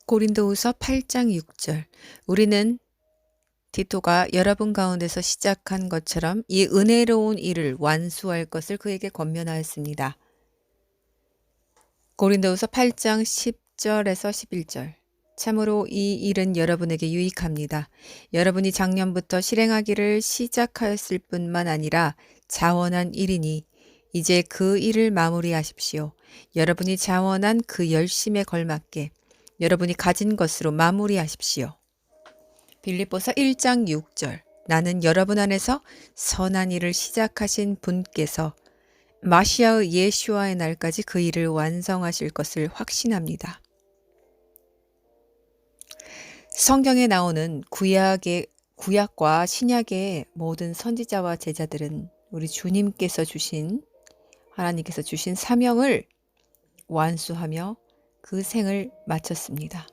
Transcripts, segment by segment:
고린도후서 8장 6절. 우리는 디토가 여러분 가운데서 시작한 것처럼 이 은혜로운 일을 완수할 것을 그에게 권면하였습니다. 고린도후서 8장 10절에서 11절. 참으로 이 일은 여러분에게 유익합니다. 여러분이 작년부터 실행하기를 시작하였을 뿐만 아니라 자원한 일이니 이제 그 일을 마무리하십시오. 여러분이 자원한 그 열심에 걸맞게 여러분이 가진 것으로 마무리하십시오. 빌립보서 1장 6절. 나는 여러분 안에서 선한 일을 시작하신 분께서 마시아의 예수와의 날까지 그 일을 완성하실 것을 확신합니다. 성경에 나오는 구약과 신약의 모든 선지자와 제자들은 우리 하나님께서 주신 사명을 완수하며 그 생을 마쳤습니다.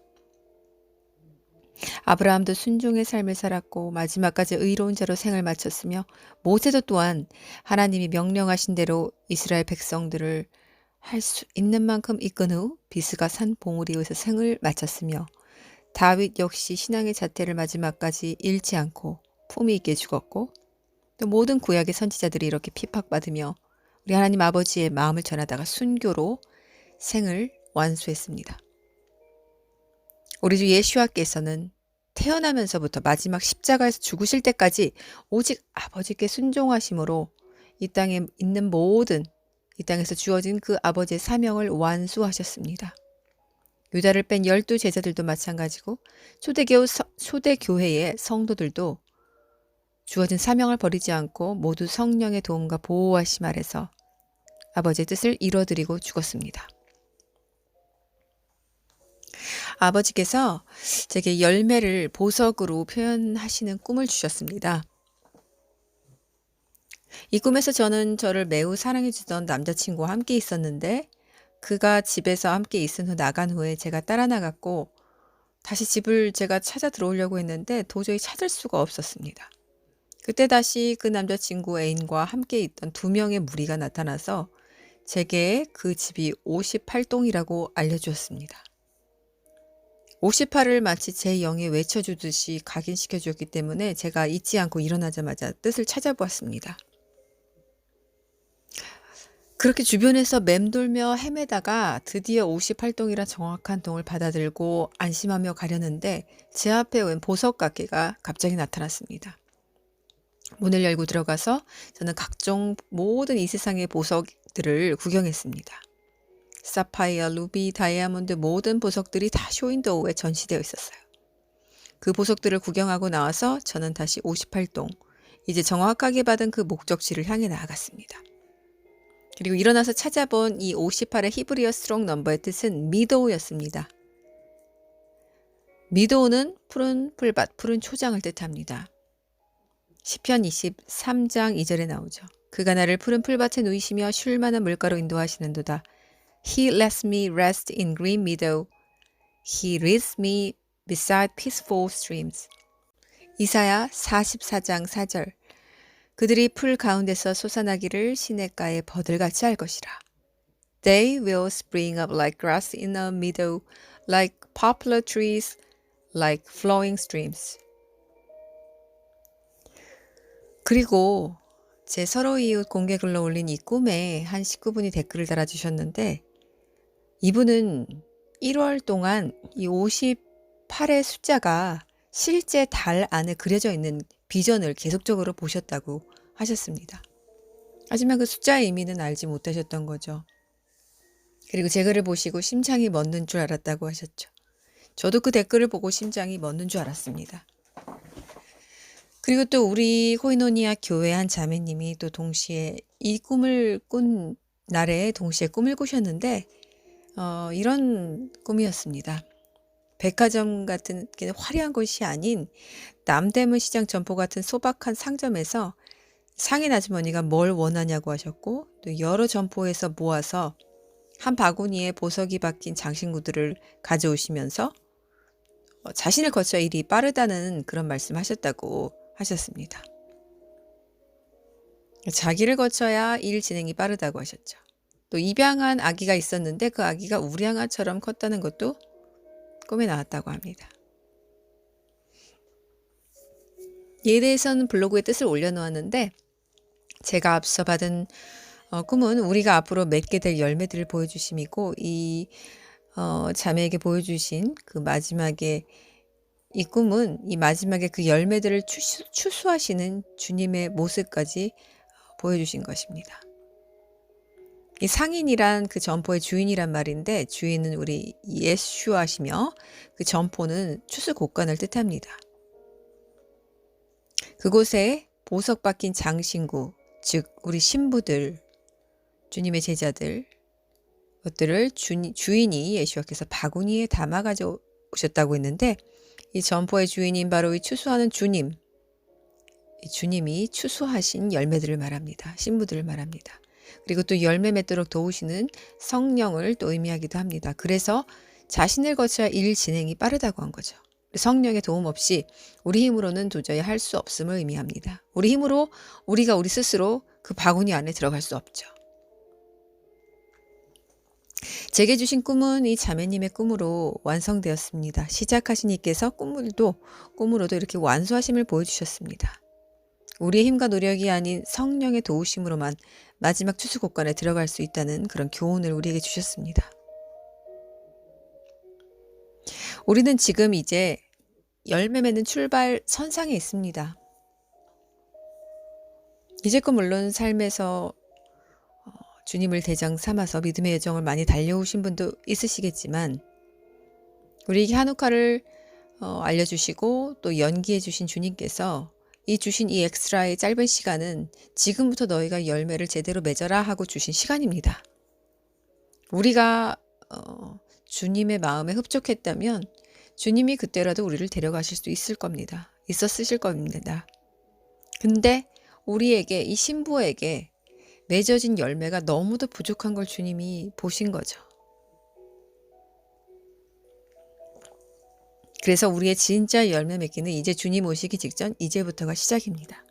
아브라함도 순종의 삶을 살았고 마지막까지 의로운 자로 생을 마쳤으며 모세도 또한 하나님이 명령하신 대로 이스라엘 백성들을 할 수 있는 만큼 이끈 후 비스가 산 봉우리에서 생을 마쳤으며 다윗 역시 신앙의 자태를 마지막까지 잃지 않고 품위 있게 죽었고 또 모든 구약의 선지자들이 이렇게 핍박받으며 우리 하나님 아버지의 마음을 전하다가 순교로 생을 완수했습니다. 우리 주 예수와께서는 태어나면서부터 마지막 십자가에서 죽으실 때까지 오직 아버지께 순종하심으로 이 땅에 있는 이 땅에서 주어진 그 아버지의 사명을 완수하셨습니다. 유다를 뺀 12제자들도 마찬가지고 초대교회의 성도들도 주어진 사명을 버리지 않고 모두 성령의 도움과 보호하심 아래서 아버지의 뜻을 이뤄드리고 죽었습니다. 아버지께서 제게 열매를 보석으로 표현하시는 꿈을 주셨습니다. 이 꿈에서 저는 저를 매우 사랑해주던 남자친구와 함께 있었는데 그가 집에서 함께 있은 후 나간 후에 제가 따라 나갔고 다시 집을 제가 찾아 들어오려고 했는데 도저히 찾을 수가 없었습니다. 그때 다시 그 남자친구 애인과 함께 있던 2명의 무리가 나타나서 제게 그 집이 58동이라고 알려주었습니다. 58을 마치 제 영에 외쳐주듯이 각인시켜 주었기 때문에 제가 잊지 않고 일어나자마자 뜻을 찾아보았습니다. 그렇게 주변에서 맴돌며 헤매다가 드디어 58동이란 정확한 동을 받아들고 안심하며 가려는데 제 앞에 웬 보석가게가 갑자기 나타났습니다. 문을 열고 들어가서 저는 각종 모든 이 세상의 보석들을 구경했습니다. 사파이어, 루비, 다이아몬드 모든 보석들이 다 쇼윈도우에 전시되어 있었어요. 그 보석들을 구경하고 나와서 저는 다시 58동, 이제 정확하게 받은 그 목적지를 향해 나아갔습니다. 그리고 일어나서 찾아본 이 58의 히브리어 스트롱 넘버의 뜻은 미도우였습니다. 미도우는 푸른 풀밭, 푸른 초장을 뜻합니다. 시편 23장 2절에 나오죠. 그가 나를 푸른 풀밭에 누이시며 쉴 만한 물가로 인도하시는도다. He lets me rest in green meadow. He leads me beside peaceful streams. 이사야 44장 4절. 그들이 풀 가운데서 솟아나기를 시냇가에 버들같이 할 것이라. They will spring up like grass in a meadow, like poplar trees, like flowing streams. 그리고 제 서로 이웃 공개 글로 올린 이 꿈에 한 식구분이 댓글을 달아주셨는데 이분은 1월 동안 이 58의 숫자가 실제 달 안에 그려져 있는 비전을 계속적으로 보셨다고 하셨습니다. 하지만 그 숫자의 의미는 알지 못하셨던 거죠. 그리고 제 글을 보시고 심장이 멎는 줄 알았다고 하셨죠. 저도 그 댓글을 보고 심장이 멎는 줄 알았습니다. 그리고 또 우리 코이노니아 교회 한 자매님이 또 동시에 이 꿈을 꾼 날에 동시에 꿈을 꾸셨는데 이런 꿈이었습니다. 백화점 같은 화려한 곳이 아닌 남대문 시장 점포 같은 소박한 상점에서 상인 아주머니가 뭘 원하냐고 하셨고 또 여러 점포에서 모아서 한 바구니에 보석이 박힌 장신구들을 가져오시면서 자신을 거쳐 일이 빠르다는 그런 말씀하셨다고 하셨습니다. 자기를 거쳐야 일 진행이 빠르다고 하셨죠. 또 입양한 아기가 있었는데 그 아기가 우량아처럼 컸다는 것도 꿈에 나왔다고 합니다. 이에 대해서는 블로그에 뜻을 올려놓았는데 제가 앞서 받은 꿈은 우리가 앞으로 맺게 될 열매들을 보여주심이고 이 자매에게 보여주신 그 마지막에 이 꿈은 이 마지막에 그 열매들을 추수하시는 주님의 모습까지 보여주신 것입니다. 이 상인이란 그 점포의 주인이란 말인데 주인은 우리 예수하시며 그 점포는 추수 곡간을 뜻합니다. 그곳에 보석 박힌 장신구, 즉 우리 신부들, 주님의 제자들, 것들을 주인이 예수께서 바구니에 담아 가져오셨다고 했는데 이 점포의 주인인 바로 이 추수하는 주님, 이 주님이 추수하신 열매들을 말합니다. 신부들을 말합니다. 그리고 또 열매 맺도록 도우시는 성령을 또 의미하기도 합니다. 그래서 자신을 거쳐야 일 진행이 빠르다고 한 거죠. 성령의 도움 없이 우리 힘으로는 도저히 할 수 없음을 의미합니다. 우리 힘으로 우리가 우리 스스로 그 바구니 안에 들어갈 수 없죠. 제게 주신 꿈은 이 자매님의 꿈으로 완성되었습니다. 시작하신 이께서 꿈으로도 이렇게 완수하심을 보여주셨습니다. 우리의 힘과 노력이 아닌 성령의 도우심으로만 마지막 추수 곡간에 들어갈 수 있다는 그런 교훈을 우리에게 주셨습니다. 우리는 지금 이제 열매 맺는 출발 선상에 있습니다. 이제껏 물론 삶에서 주님을 대장 삼아서 믿음의 여정을 많이 달려오신 분도 있으시겠지만 우리에게 한옥화를 알려주시고 또 연기해 주신 주님께서 주신 이 엑스트라의 짧은 시간은 지금부터 너희가 열매를 제대로 맺어라 하고 주신 시간입니다. 우리가 주님의 마음에 흡족했다면 주님이 그때라도 우리를 데려가실 수 있을 겁니다. 있었으실 겁니다. 근데 우리에게 이 신부에게 맺어진 열매가 너무도 부족한 걸 주님이 보신 거죠. 그래서 우리의 진짜 열매 맺기는 이제 주님 오시기 직전 이제부터가 시작입니다.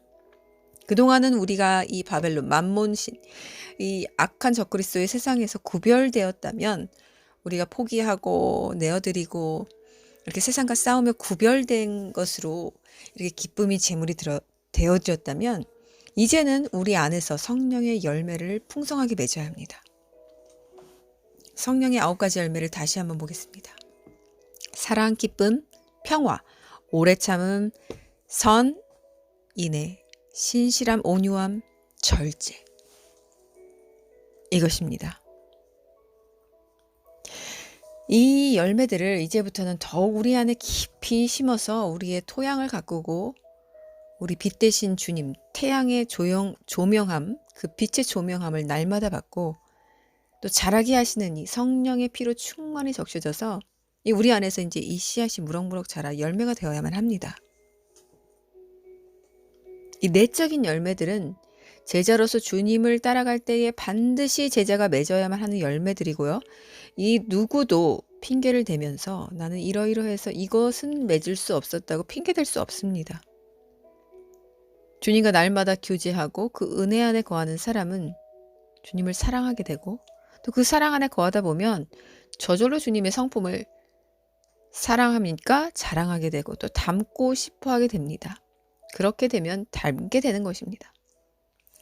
그동안은 우리가 이 바벨론, 만몬신, 이 악한 적그리스도의 세상에서 구별되었다면 우리가 포기하고 내어드리고 이렇게 세상과 싸우며 구별된 것으로 이렇게 기쁨이 재물이 되어졌다면 이제는 우리 안에서 성령의 열매를 풍성하게 맺어야 합니다. 성령의 9가지 열매를 다시 한번 보겠습니다. 사랑, 기쁨, 평화, 오래 참음, 선, 인애, 신실함, 온유함, 절제. 이것입니다. 이 열매들을 이제부터는 더욱 우리 안에 깊이 심어서 우리의 토양을 가꾸고 우리 빛 대신 주님, 태양의 조명함, 그 빛의 조명함을 날마다 받고 또 자라게 하시는 이 성령의 피로 충만히 적셔져서 우리 안에서 이제 이 씨앗이 무럭무럭 자라 열매가 되어야만 합니다. 이 내적인 열매들은 제자로서 주님을 따라갈 때에 반드시 제자가 맺어야만 하는 열매들이고요. 이 누구도 핑계를 대면서 나는 이러이러해서 이것은 맺을 수 없었다고 핑계댈 수 없습니다. 주님과 날마다 교제하고 그 은혜 안에 거하는 사람은 주님을 사랑하게 되고 또 그 사랑 안에 거하다 보면 저절로 주님의 성품을 사랑하니까 자랑하게 되고 또 닮고 싶어 하게 됩니다. 그렇게 되면 닮게 되는 것입니다.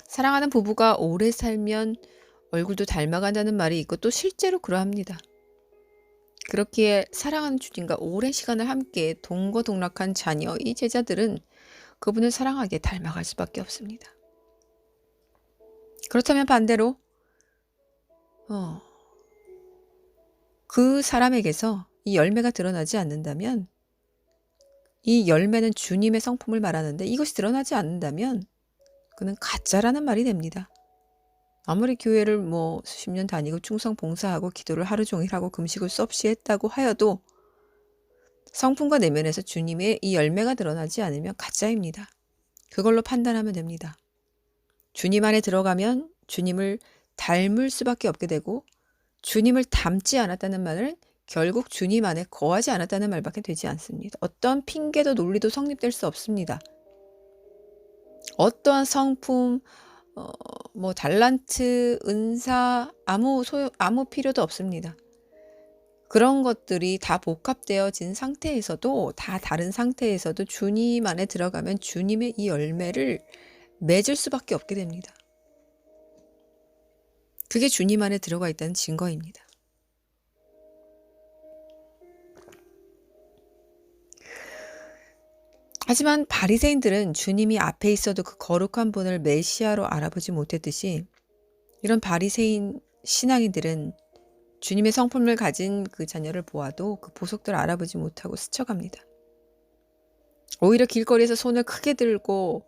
사랑하는 부부가 오래 살면 얼굴도 닮아간다는 말이 있고 또 실제로 그러합니다. 그렇기에 사랑하는 주님과 오랜 시간을 함께 동거동락한 자녀, 이 제자들은 그분을 사랑하기에 닮아갈 수밖에 없습니다. 그렇다면 반대로 그 사람에게서 이 열매가 드러나지 않는다면 이 열매는 주님의 성품을 말하는데 이것이 드러나지 않는다면 그는 가짜라는 말이 됩니다. 아무리 교회를 수십 년 다니고 충성 봉사하고 기도를 하루 종일 하고 금식을 수없이 했다고 하여도 성품과 내면에서 주님의 이 열매가 드러나지 않으면 가짜입니다. 그걸로 판단하면 됩니다. 주님 안에 들어가면 주님을 닮을 수밖에 없게 되고 주님을 닮지 않았다는 말은 결국 주님 안에 거하지 않았다는 말밖에 되지 않습니다. 어떤 핑계도 논리도 성립될 수 없습니다. 어떠한 성품, 달란트, 은사 아무 필요도 없습니다. 그런 것들이 다 복합되어진 상태에서도, 다 다른 상태에서도 주님 안에 들어가면 주님의 이 열매를 맺을 수밖에 없게 됩니다. 그게 주님 안에 들어가 있다는 증거입니다. 하지만 바리새인들은 주님이 앞에 있어도 그 거룩한 분을 메시아로 알아보지 못했듯이, 이런 바리새인 신앙인들은 주님의 성품을 가진 그 자녀를 보아도 그 보석들을 알아보지 못하고 스쳐갑니다. 오히려 길거리에서 손을 크게 들고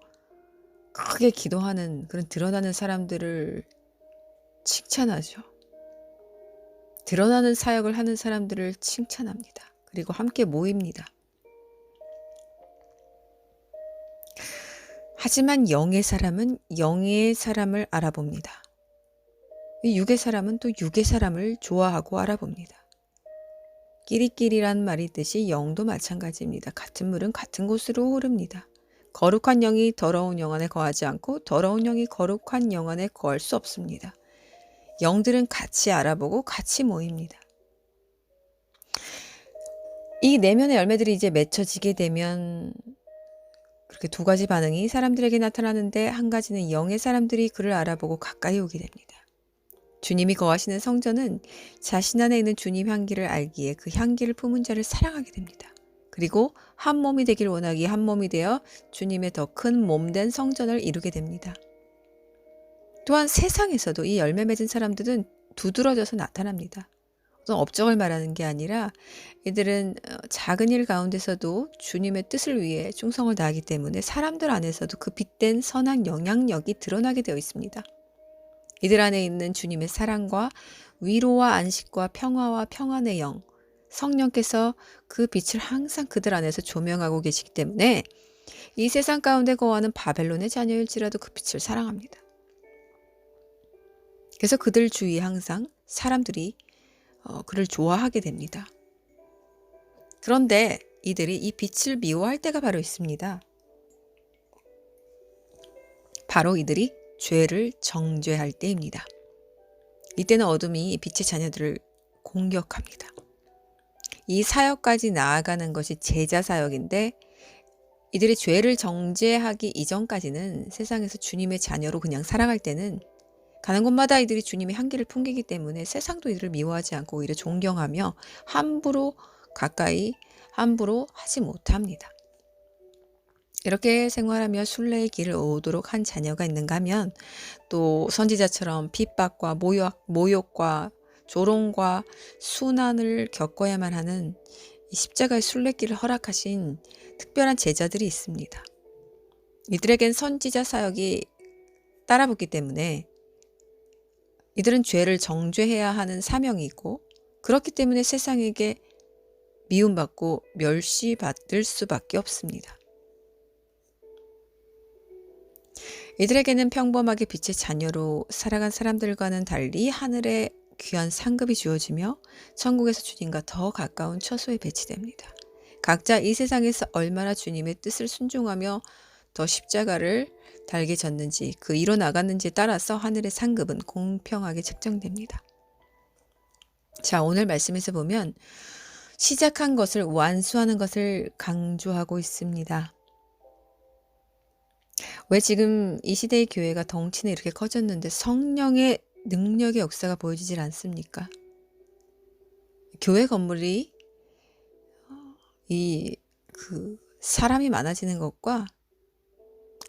크게 기도하는 그런 드러나는 사람들을 칭찬하죠. 드러나는 사역을 하는 사람들을 칭찬합니다. 그리고 함께 모입니다. 하지만 영의 사람은 영의 사람을 알아봅니다. 육의 사람은 또 육의 사람을 좋아하고 알아봅니다. 끼리끼리란 말이 있듯이 영도 마찬가지입니다. 같은 물은 같은 곳으로 흐릅니다. 거룩한 영이 더러운 영 안에 거하지 않고 더러운 영이 거룩한 영 안에 거할 수 없습니다. 영들은 같이 알아보고 같이 모입니다. 이 내면의 열매들이 이제 맺혀지게 되면 그렇게 두 가지 반응이 사람들에게 나타나는데, 한 가지는 영의 사람들이 그를 알아보고 가까이 오게 됩니다. 주님이 거하시는 성전은 자신 안에 있는 주님 향기를 알기에 그 향기를 품은 자를 사랑하게 됩니다. 그리고 한 몸이 되길 원하기에 한 몸이 되어 주님의 더 큰 몸된 성전을 이루게 됩니다. 또한 세상에서도 이 열매 맺은 사람들은 두드러져서 나타납니다. 어떤 업적을 말하는 게 아니라 이들은 작은 일 가운데서도 주님의 뜻을 위해 충성을 다하기 때문에 사람들 안에서도 그 빛된 선한 영향력이 드러나게 되어 있습니다. 이들 안에 있는 주님의 사랑과 위로와 안식과 평화와 평안의 영, 성령께서 그 빛을 항상 그들 안에서 조명하고 계시기 때문에 이 세상 가운데 거하는 바벨론의 자녀일지라도 그 빛을 사랑합니다. 그래서 그들 주위에 항상 사람들이 그를 좋아하게 됩니다. 그런데 이들이 이 빛을 미워할 때가 바로 있습니다. 바로 이들이 죄를 정죄할 때입니다. 이때는 어둠이 빛의 자녀들을 공격합니다. 이 사역까지 나아가는 것이 제자 사역인데, 이들이 죄를 정죄하기 이전까지는 세상에서 주님의 자녀로 그냥 살아갈 때는 가는 곳마다 이들이 주님의 향기를 풍기기 때문에 세상도 이들을 미워하지 않고 오히려 존경하며 함부로 하지 못합니다. 이렇게 생활하며 순례의 길을 오도록 한 자녀가 있는가 하면, 또 선지자처럼 핍박과 모욕과 조롱과 순환을 겪어야만 하는 이 십자가의 순례길을 허락하신 특별한 제자들이 있습니다. 이들에겐 선지자 사역이 따라붙기 때문에 이들은 죄를 정죄해야 하는 사명이 있고, 그렇기 때문에 세상에게 미움받고 멸시받을 수밖에 없습니다. 이들에게는 평범하게 빛의 자녀로 살아간 사람들과는 달리 하늘의 귀한 상급이 주어지며 천국에서 주님과 더 가까운 처소에 배치됩니다. 각자 이 세상에서 얼마나 주님의 뜻을 순종하며 더 십자가를 달게 졌는지, 그 이뤄 나갔는지에 따라서 하늘의 상급은 공평하게 책정됩니다. 자, 오늘 말씀에서 보면 시작한 것을 완수하는 것을 강조하고 있습니다. 왜 지금 이 시대의 교회가 덩치는 이렇게 커졌는데 성령의 능력의 역사가 보여지질 않습니까? 교회 건물이 사람이 많아지는 것과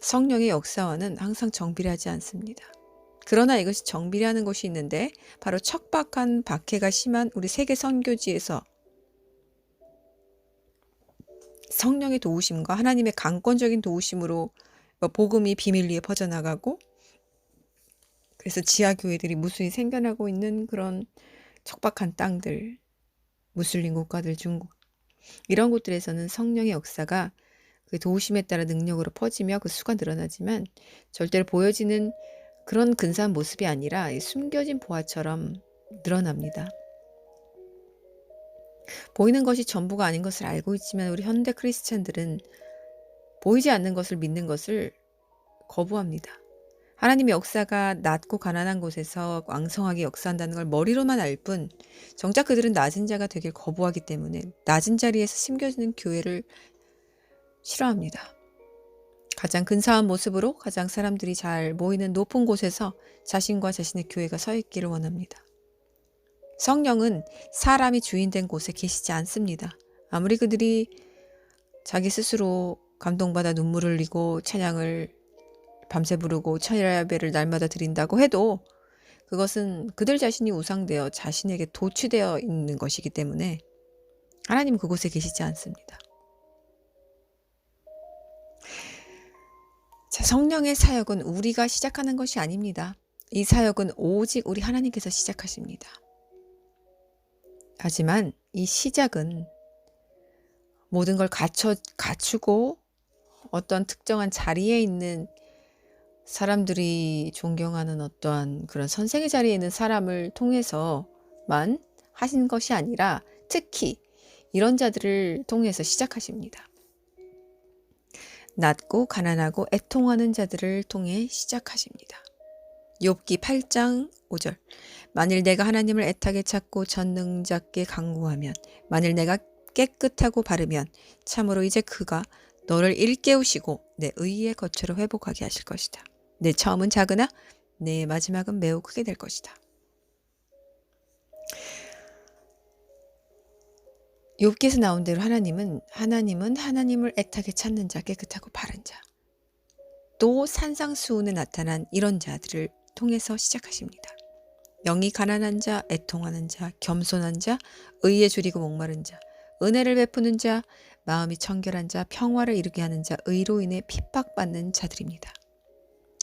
성령의 역사와는 항상 정비례하지 않습니다. 그러나 이것이 정비례하는 곳이 있는데, 바로 척박한 박해가 심한 우리 세계 선교지에서 성령의 도우심과 하나님의 강권적인 도우심으로 복음이 비밀리에 퍼져나가고, 그래서 지하교회들이 무수히 생겨나고 있는 그런 척박한 땅들, 무슬림 국가들, 중국, 이런 곳들에서는 성령의 역사가 그 도우심에 따라 능력으로 퍼지며 그 수가 늘어나지만, 절대로 보여지는 그런 근사한 모습이 아니라 숨겨진 보화처럼 늘어납니다. 보이는 것이 전부가 아닌 것을 알고 있지만 우리 현대 크리스찬들은 보이지 않는 것을 믿는 것을 거부합니다. 하나님의 역사가 낮고 가난한 곳에서 왕성하게 역사한다는 걸 머리로만 알 뿐 정작 그들은 낮은 자가 되길 거부하기 때문에 낮은 자리에서 심겨지는 교회를 싫어합니다. 가장 근사한 모습으로 가장 사람들이 잘 모이는 높은 곳에서 자신과 자신의 교회가 서 있기를 원합니다. 성령은 사람이 주인된 곳에 계시지 않습니다. 아무리 그들이 자기 스스로 감동받아 눈물을 흘리고 찬양을 밤새 부르고 찬양 예배를 날마다 드린다고 해도 그것은 그들 자신이 우상되어 자신에게 도취되어 있는 것이기 때문에 하나님은 그곳에 계시지 않습니다. 자, 성령의 사역은 우리가 시작하는 것이 아닙니다. 이 사역은 오직 우리 하나님께서 시작하십니다. 하지만 이 시작은 모든 걸 갖추고 어떤 특정한 자리에 있는 사람들이 존경하는 어떠한 그런 선생의 자리에 있는 사람을 통해서만 하신 것이 아니라 특히 이런 자들을 통해서 시작하십니다. 낮고 가난하고 애통하는 자들을 통해 시작하십니다. 욥기 8장 5절. 만일 내가 하나님을 애타게 찾고 전능자께 간구하면, 만일 내가 깨끗하고 바르면 참으로 이제 그가 너를 일깨우시고 내 의의 거처로 회복하게 하실 것이다. 내 처음은 작으나 내 마지막은 매우 크게 될 것이다. 욥기에서 나온 대로 하나님은 하나님을 애타게 찾는 자, 깨끗하고 바른 자, 또 산상수훈에 나타난 이런 자들을 통해서 시작하십니다. 영이 가난한 자, 애통하는 자, 겸손한 자, 의에 줄이고 목마른 자, 은혜를 베푸는 자, 마음이 청결한 자, 평화를 이루게 하는 자, 의로 인해 핍박받는 자들입니다.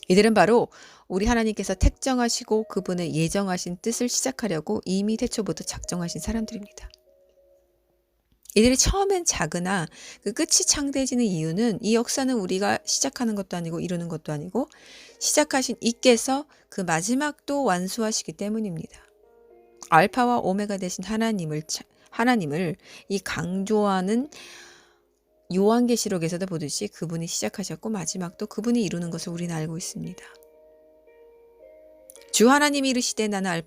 이들은 바로 우리 하나님께서 택정하시고 그분의 예정하신 뜻을 시작하려고 이미 태초부터 작정하신 사람들입니다. 이들이 처음엔 작으나 그 끝이 창대해지는 이유는 이 역사는 우리가 시작하는 것도 아니고 이루는 것도 아니고 시작하신 이께서 그 마지막도 완수하시기 때문입니다. 알파와 오메가 되신 하나님을 이 강조하는 요한계시록에서도 보듯이 그분이 시작하셨고 마지막도 그분이 이루는 것을 우리는 알고 있습니다. 주 하나님이 이르시되 나는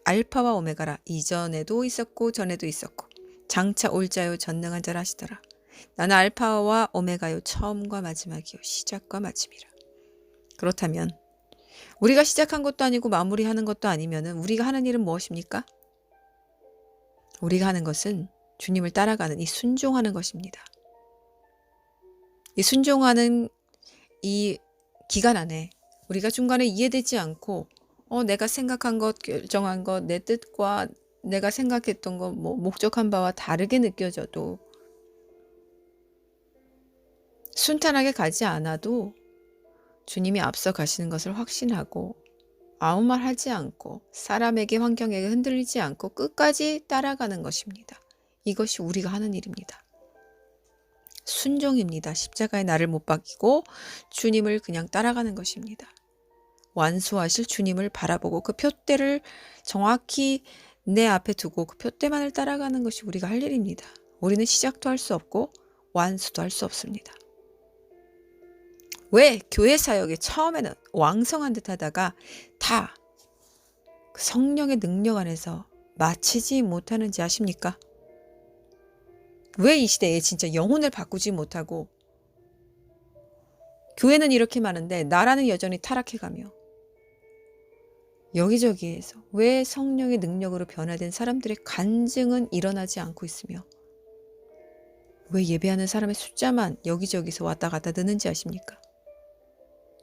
알파와 오메가라. 이전에도 있었고 전에도 있었고 장차 올 자요 전능한 자라 하시더라. 나는 알파와 오메가요 처음과 마지막이요 시작과 마침이라. 그렇다면 우리가 시작한 것도 아니고 마무리하는 것도 아니면 우리가 하는 일은 무엇입니까? 우리가 하는 것은 주님을 따라가는 이 순종하는 것입니다. 이 순종하는 이 기간 안에 우리가 중간에 이해되지 않고 내가 생각한 것, 결정한 것, 내 뜻과 내가 생각했던 것, 목적한 바와 다르게 느껴져도 순탄하게 가지 않아도 주님이 앞서 가시는 것을 확신하고 아무 말 하지 않고 사람에게 환경에게 흔들리지 않고 끝까지 따라가는 것입니다. 이것이 우리가 하는 일입니다. 순종입니다. 십자가에 나를 못 박이고 주님을 그냥 따라가는 것입니다. 완수하실 주님을 바라보고 그 표대를 정확히 내 앞에 두고 그 표대만을 따라가는 것이 우리가 할 일입니다. 우리는 시작도 할 수 없고 완수도 할 수 없습니다. 왜 교회 사역이 처음에는 왕성한 듯 하다가 다 그 성령의 능력 안에서 마치지 못하는지 아십니까? 왜 이 시대에 진짜 영혼을 바꾸지 못하고 교회는 이렇게 많은데 나라는 여전히 타락해가며 여기저기에서 왜 성령의 능력으로 변화된 사람들의 간증은 일어나지 않고 있으며 왜 예배하는 사람의 숫자만 여기저기서 왔다 갔다 느는지 아십니까?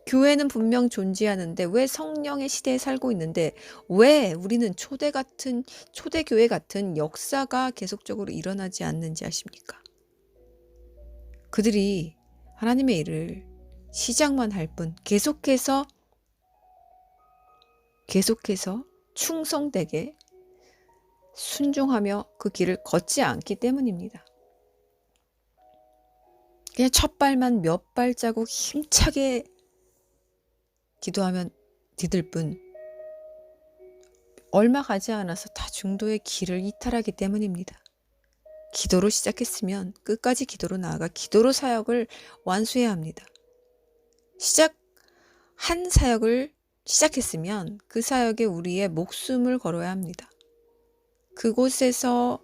교회는 분명 존재하는데 왜 성령의 시대에 살고 있는데 왜 우리는 초대교회 같은 역사가 계속적으로 일어나지 않는지 아십니까? 그들이 하나님의 일을 시작만 할 뿐 계속해서 충성되게 순종하며 그 길을 걷지 않기 때문입니다. 그냥 첫 발만 몇 발자국 힘차게 기도하면 디딜 뿐 얼마 가지 않아서 다 중도의 길을 이탈하기 때문입니다. 기도로 시작했으면 끝까지 기도로 나아가 기도로 사역을 완수해야 합니다. 한 사역을 시작했으면 그 사역에 우리의 목숨을 걸어야 합니다. 그곳에서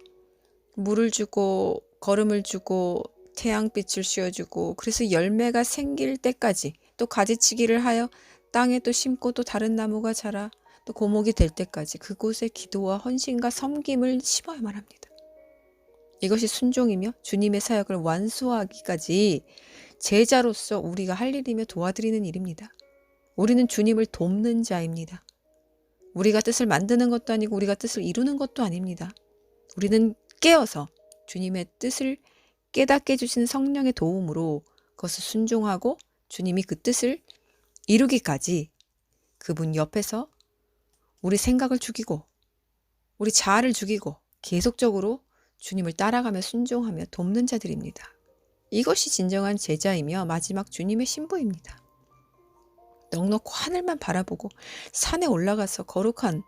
물을 주고 거름을 주고 태양빛을 씌워주고 그래서 열매가 생길 때까지 또 가지치기를 하여 땅에 또 심고 또 다른 나무가 자라 또 고목이 될 때까지 그곳에 기도와 헌신과 섬김을 심어야만 합니다. 이것이 순종이며 주님의 사역을 완수하기까지 제자로서 우리가 할 일이며 도와드리는 일입니다. 우리는 주님을 돕는 자입니다. 우리가 뜻을 만드는 것도 아니고 우리가 뜻을 이루는 것도 아닙니다. 우리는 깨어서 주님의 뜻을 깨닫게 해주신 성령의 도움으로 그것을 순종하고 주님이 그 뜻을 이루기까지 그분 옆에서 우리 생각을 죽이고 우리 자아를 죽이고 계속적으로 주님을 따라가며 순종하며 돕는 자들입니다. 이것이 진정한 제자이며 마지막 주님의 신부입니다. 넉넉고 하늘만 바라보고 산에 올라가서 거룩한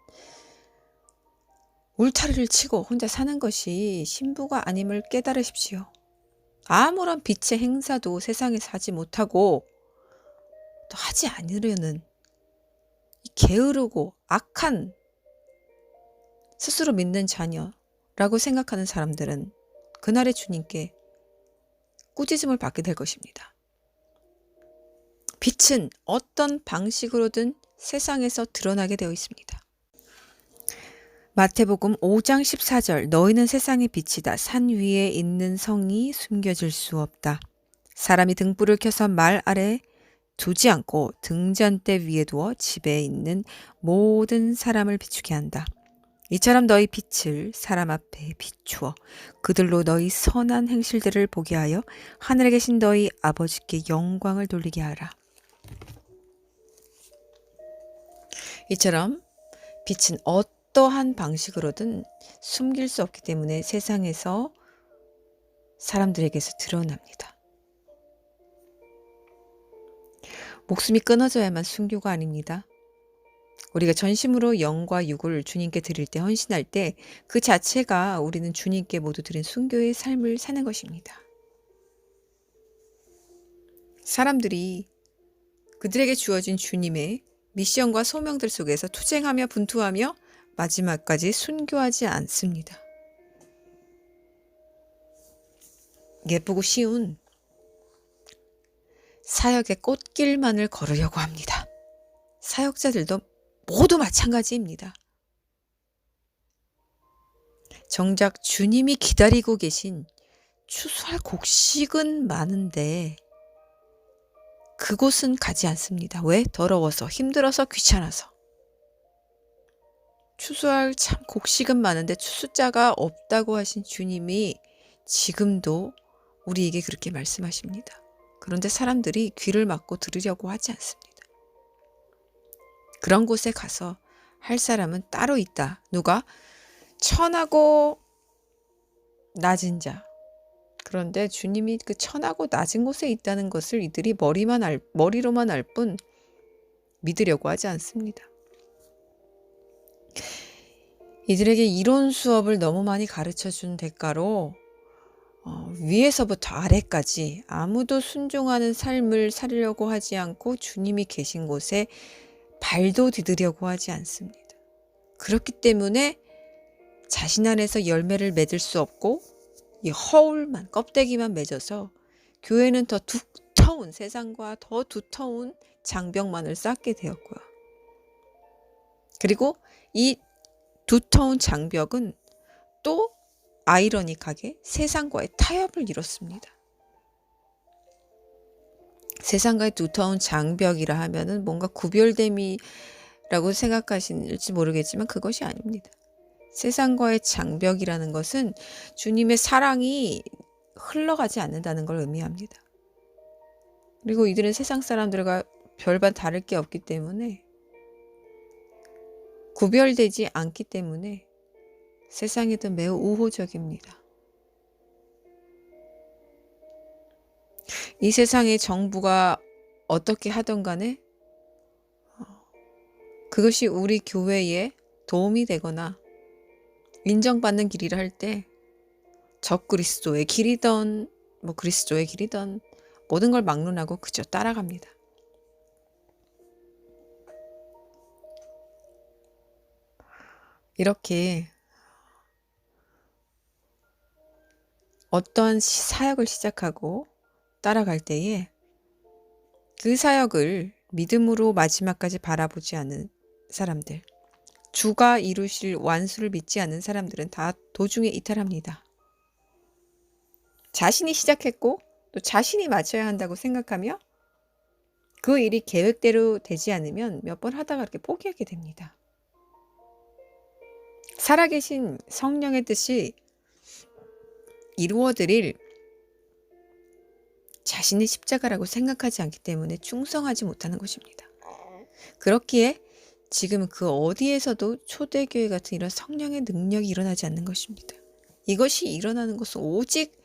울타리를 치고 혼자 사는 것이 신부가 아님을 깨달으십시오. 아무런 빛의 행사도 세상에서 하지 못하고 또 하지 않으려는 이 게으르고 악한 스스로 믿는 자녀라고 생각하는 사람들은 그날의 주님께 꾸짖음을 받게 될 것입니다. 빛은 어떤 방식으로든 세상에서 드러나게 되어 있습니다. 마태복음 5장 14절 너희는 세상의 빛이다. 산 위에 있는 성이 숨겨질 수 없다. 사람이 등불을 켜서 말 아래 두지 않고 등잔대 위에 두어 집에 있는 모든 사람을 비추게 한다. 이처럼 너희 빛을 사람 앞에 비추어 그들로 너희 선한 행실들을 보게 하여 하늘에 계신 너희 아버지께 영광을 돌리게 하라. 이처럼 빛은 어떠한 방식으로든 숨길 수 없기 때문에 세상에서 사람들에게서 드러납니다. 목숨이 끊어져야만 순교가 아닙니다. 우리가 전심으로 영과 육을 주님께 드릴 때 헌신할 때 그 자체가 우리는 주님께 모두 드린 순교의 삶을 사는 것입니다. 사람들이 그들에게 주어진 주님의 미션과 소명들 속에서 투쟁하며 분투하며 마지막까지 순교하지 않습니다. 예쁘고 쉬운 사역의 꽃길만을 걸으려고 합니다. 사역자들도 모두 마찬가지입니다. 정작 주님이 기다리고 계신 추수할 곡식은 많은데 그곳은 가지 않습니다. 왜? 더러워서, 힘들어서, 귀찮아서. 추수할 참 곡식은 많은데 추수자가 없다고 하신 주님이 지금도 우리에게 그렇게 말씀하십니다. 그런데 사람들이 귀를 막고 들으려고 하지 않습니다. 그런 곳에 가서 할 사람은 따로 있다. 누가? 천하고 낮은 자. 그런데 주님이 그 천하고 낮은 곳에 있다는 것을 이들이 머리로만 알 뿐 믿으려고 하지 않습니다. 이들에게 이론 수업을 너무 많이 가르쳐준 대가로 위에서부터 아래까지 아무도 순종하는 삶을 살려고 하지 않고 주님이 계신 곳에 발도 디디려고 하지 않습니다. 그렇기 때문에 자신 안에서 열매를 맺을 수 없고 이 허울만 껍데기만 맺어서 교회는 더 두터운 세상과 더 두터운 장벽만을 쌓게 되었고요. 그리고 이 두터운 장벽은 또 아이러니하게 세상과의 타협을 이뤘습니다. 세상과의 두터운 장벽이라 하면은 뭔가 구별됨이라고 생각하실지 모르겠지만 그것이 아닙니다. 세상과의 장벽이라는 것은 주님의 사랑이 흘러가지 않는다는 걸 의미합니다. 그리고 이들은 세상 사람들과 별반 다를 게 없기 때문에 구별되지 않기 때문에 세상에도 매우 우호적입니다. 이 세상의 정부가 어떻게 하던 간에 그것이 우리 교회에 도움이 되거나 인정받는 길이라 할 때 적그리스도의 길이던 그리스도의 길이던 모든 걸 막론하고 그저 따라갑니다. 이렇게 어떠한 사역을 시작하고 따라갈 때에 그 사역을 믿음으로 마지막까지 바라보지 않은 사람들, 주가 이루실 완수를 믿지 않는 사람들은 다 도중에 이탈합니다. 자신이 시작했고 또 자신이 마쳐야 한다고 생각하며 그 일이 계획대로 되지 않으면 몇 번 하다가 이렇게 포기하게 됩니다. 살아계신 성령의 뜻이 이루어드릴 자신의 십자가라고 생각하지 않기 때문에 충성하지 못하는 것입니다. 그렇기에 지금 그 어디에서도 초대교회 같은 이런 성령의 능력이 일어나지 않는 것입니다. 이것이 일어나는 것은 오직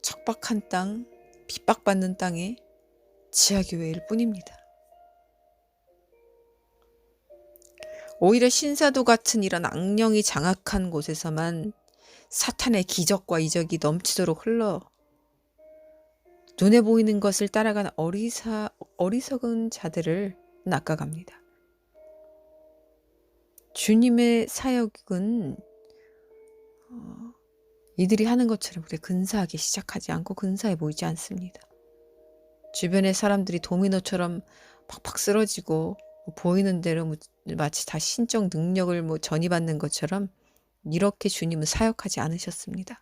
척박한 땅, 핍박받는 땅의 지하교회일 뿐입니다. 오히려 신사도 같은 이런 악령이 장악한 곳에서만 사탄의 기적과 이적이 넘치도록 흘러 눈에 보이는 것을 따라가는 어리석은 자들을 낚아갑니다. 주님의 사역은 이들이 하는 것처럼 그렇게 근사하게 시작하지 않고 근사해 보이지 않습니다. 주변의 사람들이 도미노처럼 팍팍 쓰러지고 보이는 대로 마치 다 신적 능력을 전이받는 것처럼 이렇게 주님은 사역하지 않으셨습니다.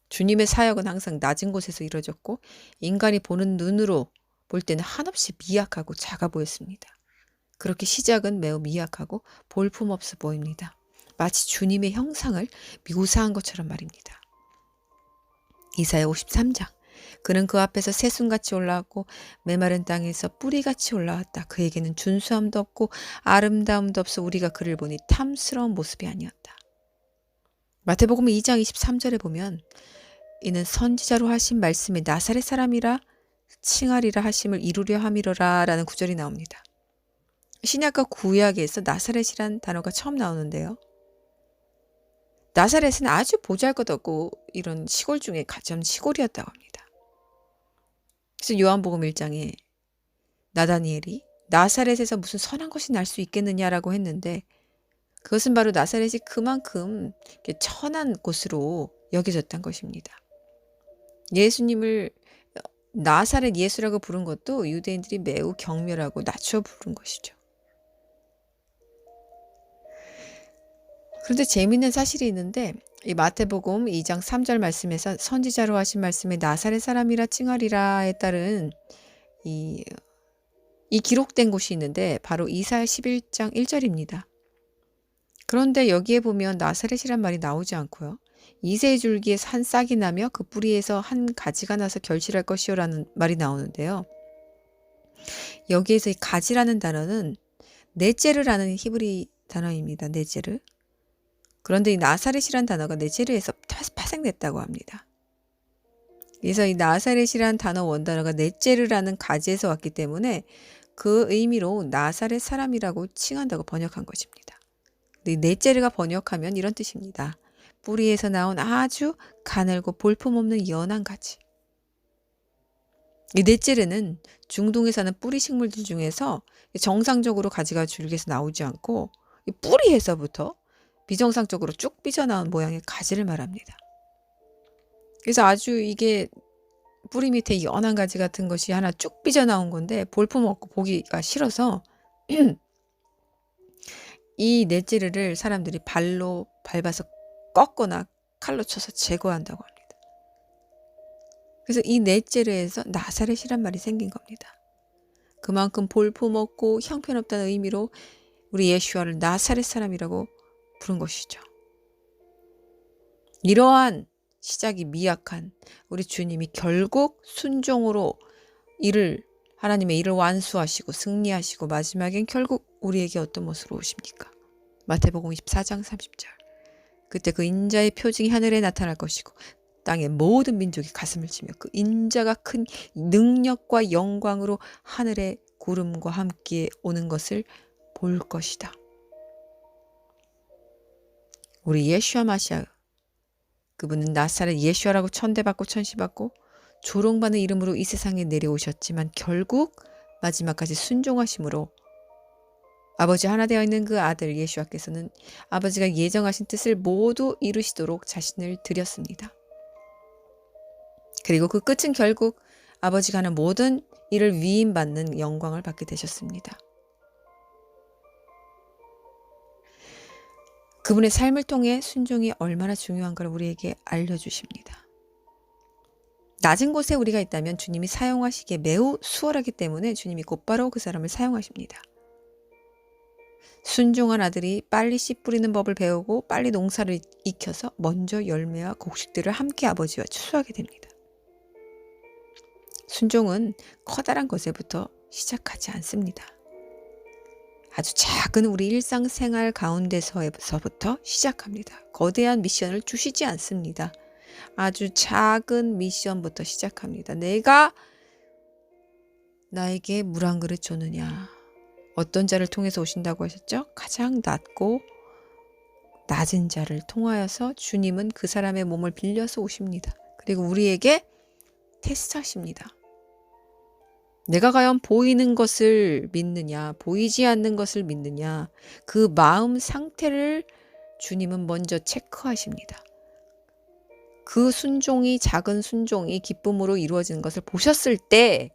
주님의 사역은 항상 낮은 곳에서 이루어졌고 인간이 보는 눈으로 볼 때는 한없이 미약하고 작아 보였습니다. 그렇게 시작은 매우 미약하고 볼품없어 보입니다. 마치 주님의 형상을 묘사한 것처럼 말입니다. 이사야 53장. 그는 그 앞에서 새순같이 올라왔고 메마른 땅에서 뿌리같이 올라왔다. 그에게는 준수함도 없고 아름다움도 없어 우리가 그를 보니 탐스러운 모습이 아니었다. 마태복음 2장 23절에 보면 이는 선지자로 하신 말씀에 나사렛 사람이라 칭하리라 하심을 이루려 함이로라 라는 구절이 나옵니다. 신약과 구약에서 나사렛이란 단어가 처음 나오는데요. 나사렛은 아주 보잘것없고 이런 시골 중에 가장 시골이었다고 합니다. 그래서 요한복음 1장에 나다니엘이 나사렛에서 무슨 선한 것이 날 수 있겠느냐라고 했는데 그것은 바로 나사렛이 그만큼 천한 곳으로 여겨졌던 것입니다. 예수님을 나사렛 예수라고 부른 것도 유대인들이 매우 경멸하고 낮춰 부른 것이죠. 그런데 재미있는 사실이 있는데 이 마태복음 2장 3절 말씀에서 선지자로 하신 말씀에 나사렛 사람이라 칭하리라에 따른 이 기록된 곳이 있는데 바로 이사야 11장 1절입니다. 그런데 여기에 보면 나사렛이란 말이 나오지 않고요. 이새의 줄기에 한 싹이 나며 그 뿌리에서 한 가지가 나서 결실할 것이요라는 말이 나오는데요. 여기에서 이 가지라는 단어는 네제르라는 히브리 단어입니다. 네제르. 그런데 이 나사렛이란 단어가 네제르에서 파생됐다고 합니다. 그래서 이 나사렛이란 단어 원단어가 네제르라는 가지에서 왔기 때문에 그 의미로 나사렛 사람이라고 칭한다고 번역한 것입니다. 이 네제르가 번역하면 이런 뜻입니다. 뿌리에서 나온 아주 가늘고 볼품없는 연한 가지. 이 네제르는 중동에 사는 뿌리 식물들 중에서 정상적으로 가지가 줄기에서 나오지 않고 이 뿌리에서부터 비정상적으로 쭉 삐져나온 모양의 가지를 말합니다. 그래서 아주 이게 뿌리 밑에 연한 가지 같은 것이 하나 쭉 삐져나온 건데 볼품없고 보기가 싫어서 이 네제르를 사람들이 발로 밟아서 꺾거나 칼로 쳐서 제거한다고 합니다. 그래서 이 네제르에서 나사렛이란 말이 생긴 겁니다. 그만큼 볼품없고 형편없다는 의미로 우리 예수와를 나사렛 사람이라고 부른 것이죠. 이러한 시작이 미약한 우리 주님이 결국 순종으로 하나님의 일을 완수하시고 승리하시고 마지막엔 결국 우리에게 어떤 모습으로 오십니까? 마태복음 24장 30절. 그때 그 인자의 표징이 하늘에 나타날 것이고 땅의 모든 민족이 가슴을 치며 그 인자가 큰 능력과 영광으로 하늘의 구름과 함께 오는 것을 볼 것이다. 우리 예수와 마시아 그분은 나사렛 예수와라고 천대받고 천시받고 조롱받는 이름으로 이 세상에 내려오셨지만 결국 마지막까지 순종하심으로 아버지 하나 되어 있는 그 아들 예수와께서는 아버지가 예정하신 뜻을 모두 이루시도록 자신을 드렸습니다. 그리고 그 끝은 결국 아버지가 하는 모든 일을 위임받는 영광을 받게 되셨습니다. 그분의 삶을 통해 순종이 얼마나 중요한가를 우리에게 알려주십니다. 낮은 곳에 우리가 있다면 주님이 사용하시기에 매우 수월하기 때문에 주님이 곧바로 그 사람을 사용하십니다. 순종한 아들이 빨리 씨 뿌리는 법을 배우고 빨리 농사를 익혀서 먼저 열매와 곡식들을 함께 아버지와 추수하게 됩니다. 순종은 커다란 것에부터 시작하지 않습니다. 아주 작은 우리 일상생활 가운데서부터 시작합니다. 거대한 미션을 주시지 않습니다. 아주 작은 미션부터 시작합니다. 내가 나에게 물 한 그릇 줬느냐. 어떤 자를 통해서 오신다고 하셨죠? 가장 낮은 자를 통하여서 주님은 그 사람의 몸을 빌려서 오십니다. 그리고 우리에게 테스트하십니다. 내가 과연 보이는 것을 믿느냐, 보이지 않는 것을 믿느냐, 그 마음 상태를 주님은 먼저 체크하십니다. 그 순종이, 작은 순종이 기쁨으로 이루어지는 것을 보셨을 때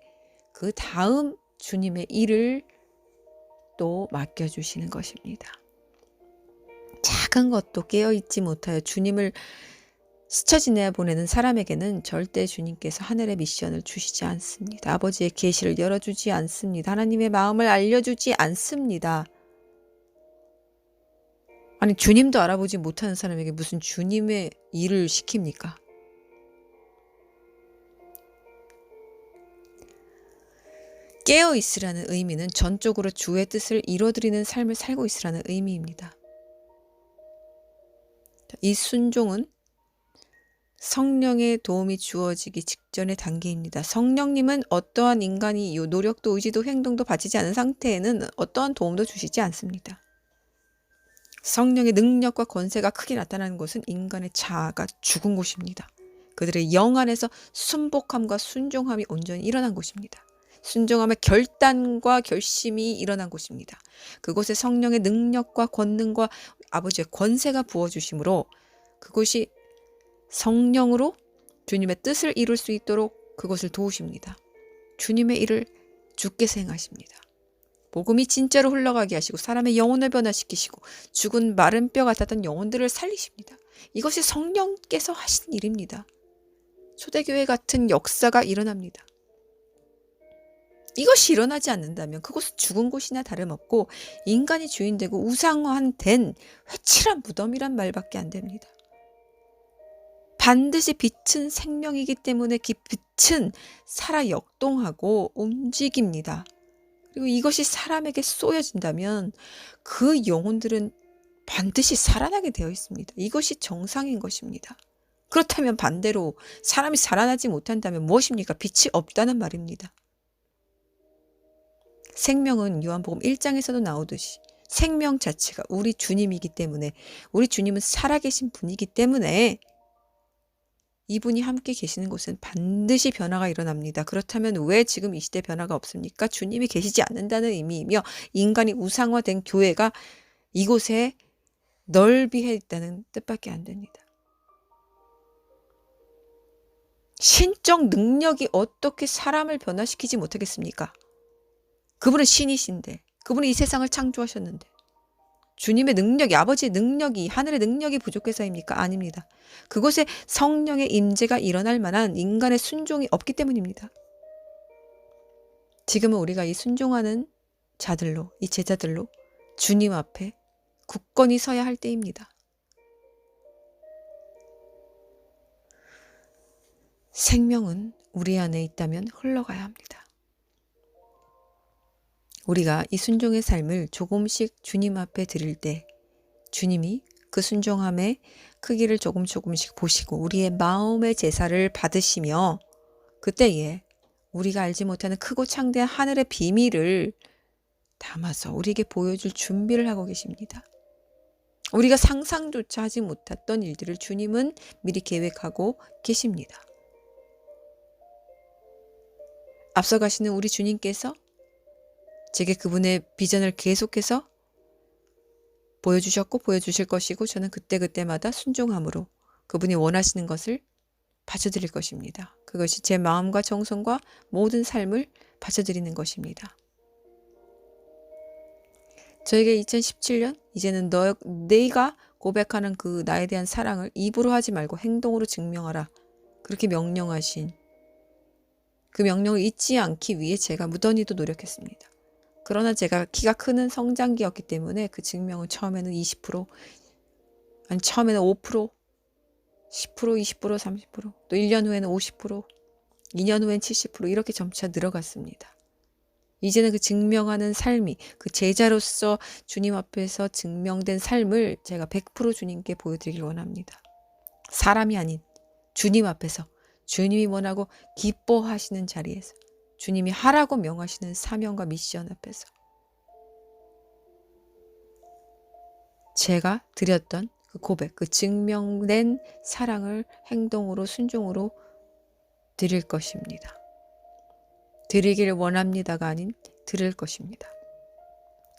그 다음 주님의 일을 또 맡겨주시는 것입니다. 작은 것도 깨어있지 못하여 주님을 스쳐 지내 보내는 사람에게는 절대 주님께서 하늘의 미션을 주시지 않습니다. 아버지의 계시를 열어주지 않습니다. 하나님의 마음을 알려주지 않습니다. 아니, 주님도 알아보지 못하는 사람에게 무슨 주님의 일을 시킵니까? 깨어있으라는 의미는 전적으로 주의 뜻을 이뤄드리는 삶을 살고 있으라는 의미입니다. 이 순종은 성령의 도움이 주어지기 직전의 단계입니다. 성령님은 어떠한 인간이 노력도 의지도 행동도 바치지 않은 상태에는 어떠한 도움도 주시지 않습니다. 성령의 능력과 권세가 크게 나타나는 곳은 인간의 자아가 죽은 곳입니다. 그들의 영 안에서 순복함과 순종함이 온전히 일어난 곳입니다. 순종함의 결단과 결심이 일어난 곳입니다. 그곳에 성령의 능력과 권능과 아버지의 권세가 부어주심으로 그곳이 성령으로 주님의 뜻을 이룰 수 있도록 그것을 도우십니다. 주님의 일을 주께서 행하십니다. 복음이 진짜로 흘러가게 하시고 사람의 영혼을 변화시키시고 죽은 마른 뼈 같았던 영혼들을 살리십니다. 이것이 성령께서 하신 일입니다. 초대교회 같은 역사가 일어납니다. 이것이 일어나지 않는다면 그곳은 죽은 곳이나 다름없고 인간이 주인되고 우상화된 회칠한 무덤이란 말밖에 안 됩니다. 반드시 빛은 생명이기 때문에 그 빛은 살아 역동하고 움직입니다. 그리고 이것이 사람에게 쏘여진다면 그 영혼들은 반드시 살아나게 되어 있습니다. 이것이 정상인 것입니다. 그렇다면 반대로 사람이 살아나지 못한다면 무엇입니까? 빛이 없다는 말입니다. 생명은 요한복음 1장에서도 나오듯이 생명 자체가 우리 주님이기 때문에 우리 주님은 살아계신 분이기 때문에 이분이 함께 계시는 곳은 반드시 변화가 일어납니다. 그렇다면 왜 지금 이 시대 변화가 없습니까? 주님이 계시지 않는다는 의미이며 인간이 우상화된 교회가 이곳에 넓이해 있다는 뜻밖에 안 됩니다. 신적 능력이 어떻게 사람을 변화시키지 못하겠습니까? 그분은 신이신데, 그분은 이 세상을 창조하셨는데 주님의 능력이, 아버지의 능력이, 하늘의 능력이 부족해서입니까? 아닙니다. 그곳에 성령의 임재가 일어날 만한 인간의 순종이 없기 때문입니다. 지금은 우리가 이 순종하는 자들로, 이 제자들로 주님 앞에 굳건히 서야 할 때입니다. 생명은 우리 안에 있다면 흘러가야 합니다. 우리가 이 순종의 삶을 조금씩 주님 앞에 드릴 때 주님이 그 순종함의 크기를 조금씩 보시고 우리의 마음의 제사를 받으시며 그때에 우리가 알지 못하는 크고 창대한 하늘의 비밀을 담아서 우리에게 보여줄 준비를 하고 계십니다. 우리가 상상조차 하지 못했던 일들을 주님은 미리 계획하고 계십니다. 앞서가시는 우리 주님께서 제게 그분의 비전을 계속해서 보여주셨고 보여주실 것이고 저는 그때그때마다 순종함으로 그분이 원하시는 것을 바쳐드릴 것입니다. 그것이 제 마음과 정성과 모든 삶을 바쳐드리는 것입니다. 저에게 2017년 이제는 내가 고백하는 그 나에 대한 사랑을 입으로 하지 말고 행동으로 증명하라. 그렇게 명령하신 그 명령을 잊지 않기 위해 제가 무던히도 노력했습니다. 그러나 제가 키가 크는 성장기였기 때문에 그 증명은 처음에는 20%, 아니 처음에는 5%, 10%, 20%, 30%, 또 1년 후에는 50%, 2년 후엔 70% 이렇게 점차 늘어갔습니다. 이제는 그 증명하는 삶이 그 제자로서 주님 앞에서 증명된 삶을 제가 100% 주님께 보여드리길 원합니다. 사람이 아닌 주님 앞에서 주님이 원하고 기뻐하시는 자리에서 주님이 하라고 명하시는 사명과 미션 앞에서 제가 드렸던 그 고백, 그 증명된 사랑을 행동으로 순종으로 드릴 것입니다. 드리기를 원합니다가 아닌 드릴 것입니다.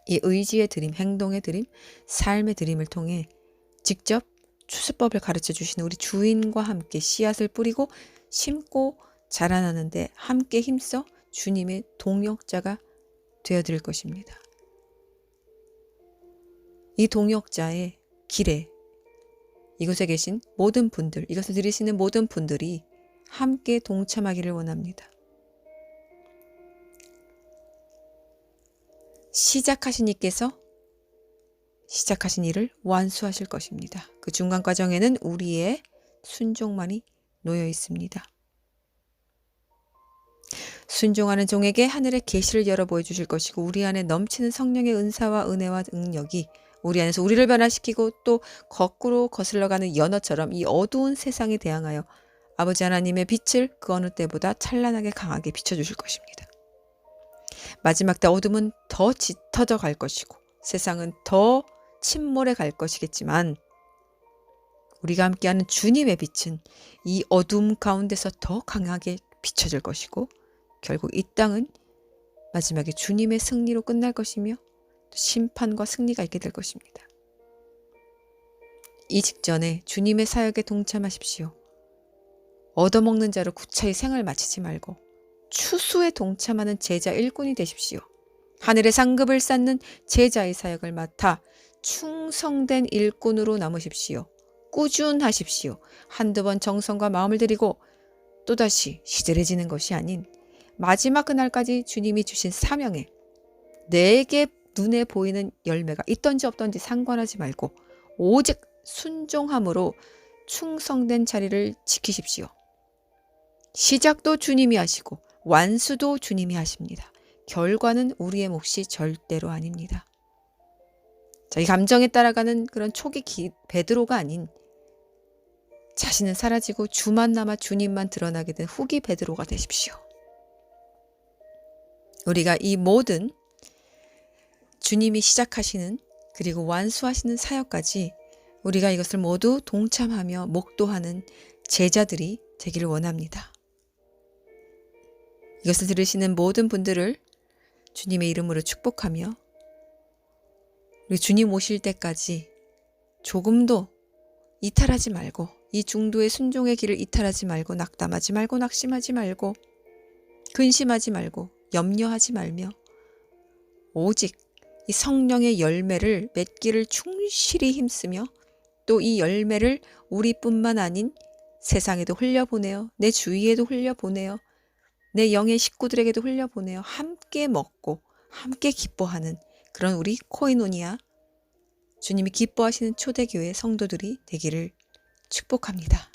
이 의지의 드림, 행동의 드림, 삶의 드림을 통해 직접 추수법을 가르쳐 주시는 우리 주인과 함께 씨앗을 뿌리고 심고 자라나는데 함께 힘써 주님의 동역자가 되어드릴 것입니다. 이 동역자의 길에 이곳에 계신 모든 분들, 이것을 들으시는 모든 분들이 함께 동참하기를 원합니다. 시작하신 이께서 시작하신 일을 완수하실 것입니다. 그 중간 과정에는 우리의 순종만이 놓여 있습니다. 순종하는 종에게 하늘의 계시를 열어 보여주실 것이고 우리 안에 넘치는 성령의 은사와 은혜와 능력이 우리 안에서 우리를 변화시키고 또 거꾸로 거슬러가는 연어처럼 이 어두운 세상에 대항하여 아버지 하나님의 빛을 그 어느 때보다 찬란하게 강하게 비춰주실 것입니다. 마지막 때 어둠은 더 짙어져 갈 것이고 세상은 더 침몰해 갈 것이겠지만 우리가 함께하는 주님의 빛은 이 어둠 가운데서 더 강하게 비춰질 것이고 결국 이 땅은 마지막에 주님의 승리로 끝날 것이며 심판과 승리가 있게 될 것입니다. 이 직전에 주님의 사역에 동참하십시오. 얻어먹는 자로 구차히 생을 마치지 말고 추수에 동참하는 제자 일꾼이 되십시오. 하늘의 상급을 쌓는 제자의 사역을 맡아 충성된 일꾼으로 남으십시오. 꾸준하십시오. 한두 번 정성과 마음을 들이고 또다시 시들해지는 것이 아닌 마지막 그날까지 주님이 주신 사명에 내게 눈에 보이는 열매가 있던지 없던지 상관하지 말고 오직 순종함으로 충성된 자리를 지키십시오. 시작도 주님이 하시고 완수도 주님이 하십니다. 결과는 우리의 몫이 절대로 아닙니다. 자기 감정에 따라가는 그런 초기 베드로가 아닌 자신은 사라지고 주만 남아 주님만 드러나게 된 후기 베드로가 되십시오. 우리가 이 모든 주님이 시작하시는 그리고 완수하시는 사역까지 우리가 이것을 모두 동참하며 목도하는 제자들이 되기를 원합니다. 이것을 들으시는 모든 분들을 주님의 이름으로 축복하며 우리 주님 오실 때까지 조금도 이탈하지 말고 이 중도의 순종의 길을 이탈하지 말고 낙담하지 말고 낙심하지 말고 근심하지 말고 염려하지 말며 오직 이 성령의 열매를 맺기를 충실히 힘쓰며 또 이 열매를 우리뿐만 아닌 세상에도 흘려보내어 내 주위에도 흘려보내어 내 영의 식구들에게도 흘려보내어 함께 먹고 함께 기뻐하는 그런 우리 코이노니아 주님이 기뻐하시는 초대교회 성도들이 되기를 축복합니다.